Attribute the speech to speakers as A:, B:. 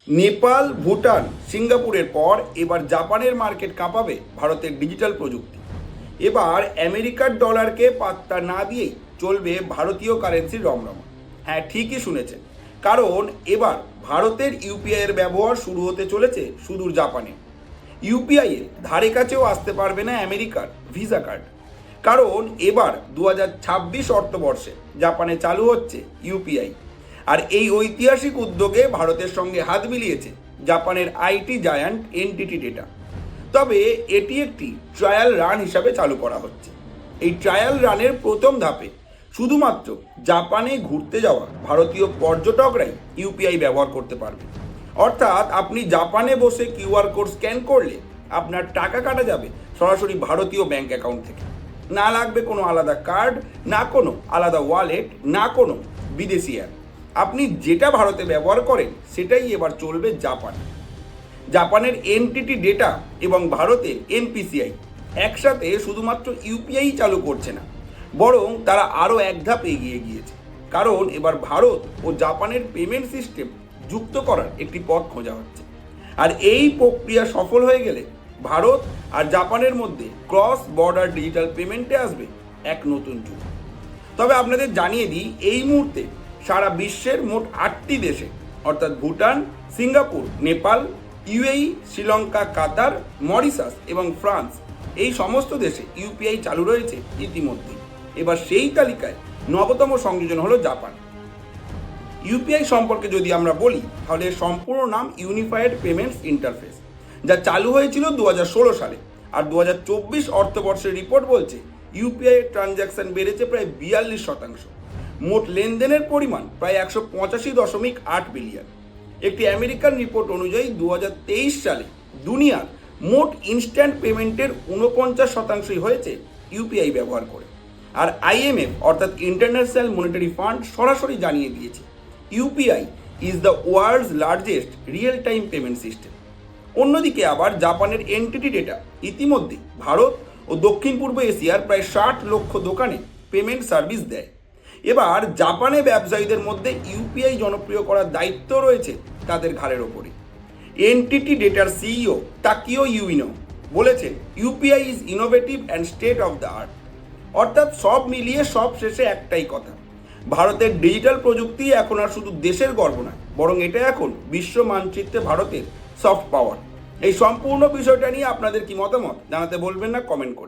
A: নেপাল, ভুটান, সিঙ্গাপুরের পর এবার জাপানের মার্কেট কাঁপাবে ভারতের ডিজিটাল প্রযুক্তি। এবার আমেরিকার ডলারকে পাত্তা না দিয়েই চলবে ভারতীয় কারেন্সির রমরমা। হ্যাঁ, ঠিকই শুনেছেন, কারণ এবার ভারতের ইউপিআই এর ব্যবহার শুরু হতে চলেছে সুদূর জাপানে। ইউপিআই এর ধারে কাছেও আসতে পারবে না আমেরিকার ভিসা কার্ড, কারণ এবার 2026 অর্থবর্ষে জাপানে চালু হচ্ছে ইউপিআই। আর এই ঐতিহাসিক উদ্যোগে ভারতের সঙ্গে হাত মিলিয়েছে জাপানের আইটি জায়ান্ট এনটিটি ডেটা। তবে এটি একটি ট্রায়াল রান হিসাবে চালু করা হচ্ছে। এই ট্রায়াল রানের প্রথম ধাপে শুধুমাত্র জাপানে ঘুরতে যাওয়া ভারতীয় পর্যটকরাই ইউপিআই ব্যবহার করতে পারবে। অর্থাৎ আপনি জাপানে বসে কিউআর কোড স্ক্যান করলে আপনার টাকা কাটা যাবে সরাসরি ভারতীয় ব্যাংক অ্যাকাউন্ট থেকে। না লাগবে কোনো আলাদা কার্ড, না কোনো আলাদা ওয়ালেট, না কোনো বিদেশি অ্যাপ। আপনি যেটা ভারতে ব্যবহার করেন সেটাই এবার চলবে জাপানে। জাপানের এনটিটি ডেটা এবং ভারতের এনপিসিআই একসাথে শুধুমাত্র ইউপিআই চালু করছে না, বরং তারা আরও এক ধাপ এগিয়ে গিয়েছে। কারণ এবার ভারত ও জাপানের পেমেন্ট সিস্টেম যুক্ত করার একটি পথ খোঁজা হচ্ছে। আর এই প্রক্রিয়া সফল হয়ে গেলে ভারত আর জাপানের মধ্যে ক্রস বর্ডার ডিজিটাল পেমেন্টে আসবে এক নতুন যুগ। তবে আপনাদের জানিয়ে দিই, এই মুহূর্তে সারা বিশ্বের মোট 8টি দেশে অর্থাৎ ভুটান, সিঙ্গাপুর, নেপাল, ইউএই, শ্রীলঙ্কা, কাতার, মরিশাস এবং ফ্রান্স, এই সমস্ত দেশে ইউপিআই চালু রয়েছে ইতিমধ্যেই। এবার সেই তালিকায় নবতম সংযোজন হলো জাপান। ইউপিআই সম্পর্কে যদি আমরা বলি, তাহলে সম্পূর্ণ নাম ইউনিফাইড পেমেন্টস ইন্টারফেস, যা চালু হয়েছিল 2016 সালে। আর 2024 অর্থবর্ষের রিপোর্ট বলছে ইউপিআই ট্রানজ্যাকশন বেড়েছে প্রায় 42%। মোট লেনদেনের পরিমাণ প্রায় 185.8 বিলিয়ন। একটি আমেরিকান রিপোর্ট অনুযায়ী 2023 সালে দুনিয়ার মোট ইনস্ট্যান্ট পেমেন্টের 49% হয়েছে ইউপিআই ব্যবহার করে। আর আইএমএফ অর্থাৎ ইন্টারন্যাশনাল মনিটারি ফান্ড সরাসরি জানিয়ে দিয়েছে UPI is the world's largest real time payment system. অন্যদিকে আবার জাপানের এনটিটি ডেটা ইতিমধ্যে ভারত ও দক্ষিণ পূর্ব এশিয়ার প্রায় 60 লক্ষ দোকানে পেমেন্ট সার্ভিস দেয়। এবার জাপানে ব্যবসায়ীদের মধ্যে ইউপিআই জনপ্রিয় করার দায়িত্ব রয়েছে তাদের ঘাড়ের ওপরে। এনটিটি ডেটার সিইও তাকিও ইউইনো বলেছেন, UPI is innovative and state of the art. অর্থাৎ সব মিলিয়ে সব শেষে একটাই কথা, ভারতের ডিজিটাল প্রযুক্তি এখন আর শুধু দেশের গর্ব নয়, বরং এটা এখন বিশ্ব মানচিত্রে ভারতের সফট পাওয়ার। এই সম্পূর্ণ বিষয়টা নিয়ে আপনাদের কি মতামত জানাতে বলবেন না কমেন্ট করে।